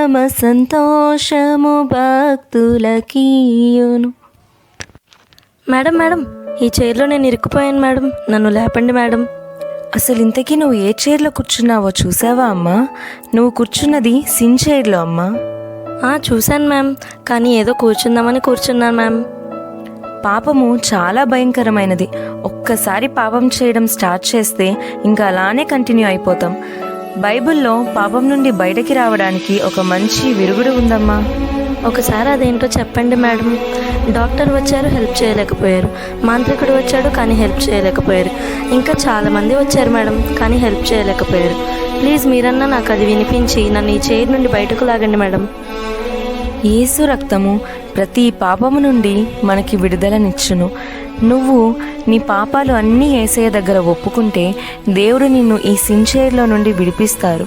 పరమ సంతోషము భక్తులకీయును. Madam madam, ఈ చైర్లో నేను ఇరుక్కుపోయాను మేడం, నన్ను లేపండి మేడం. అసలు ఇంతకీ నువ్వు ఏ చైర్లో కూర్చున్నావో చూసావా అమ్మా? నువ్వు కూర్చున్నది సిన్ చైర్లో అమ్మా. చూశాను మ్యామ్, కానీ ఏదో కూర్చుందామని కూర్చున్నాను మ్యామ్. పాపము చాలా భయంకరమైనది. ఒక్కసారి పాపం చేయడం స్టార్ట్ చేస్తే ఇంకా అలానే కంటిన్యూ అయిపోతాం. బైబిల్లో పాపం నుండి బయటకి రావడానికి ఒక మంచి విరుగుడు ఉందమ్మా. ఒకసారి అదేంటో చెప్పండి మేడం. డాక్టర్ వచ్చారు, హెల్ప్ చేయలేకపోయారు. మాంత్రికుడు వచ్చాడు, కానీ హెల్ప్ చేయలేకపోయారు. ఇంకా చాలామంది వచ్చారు మేడం, కానీ హెల్ప్ చేయలేకపోయారు. ప్లీజ్ మీరన్నా నాకు అది వినిపించి నన్ను ఈ చైర్ నుండి బయటకు లాగండి మేడం. యేసు రక్తము ప్రతి పాపము నుండి మనకి విడుదలనిచ్చును. నువ్వు నీ పాపాలు అన్నీ యేసయ్య దగ్గర ఒప్పుకుంటే దేవుడు నిన్ను ఈ సిన్ చైర్లో నుండి విడిపిస్తారు.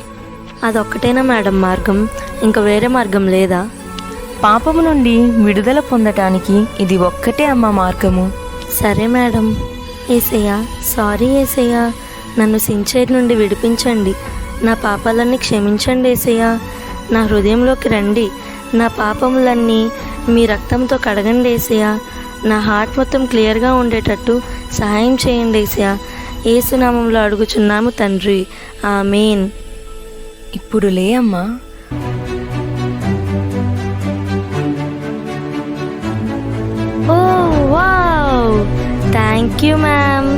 అదొక్కటేనా మేడం మార్గం? ఇంకా వేరే మార్గం లేదా? పాపము నుండి విడుదల పొందటానికి ఇది ఒక్కటే అమ్మ మార్గము. సరే మేడం. యేసయ్యా, సారీ యేసయ్యా, నన్ను సిన్ చైర్ నుండి విడిపించండి. నా పాపాలన్నీ క్షమించండి యేసయ్యా. నా హృదయంలోకి రండి. నా పాపములన్నీ మీ రక్తంతో కడగండి యేసయ్యా. నా హార్ట్ మొత్తం క్లియర్గా ఉండేటట్టు సహాయం చేయండి యేసయ్యా. యేసునామంలో అడుగుచున్నాము తండ్రి, ఆమేన్. ఇప్పుడు లే అమ్మా. ఓ వావ్, థ్యాంక్ యూ మ్యామ్.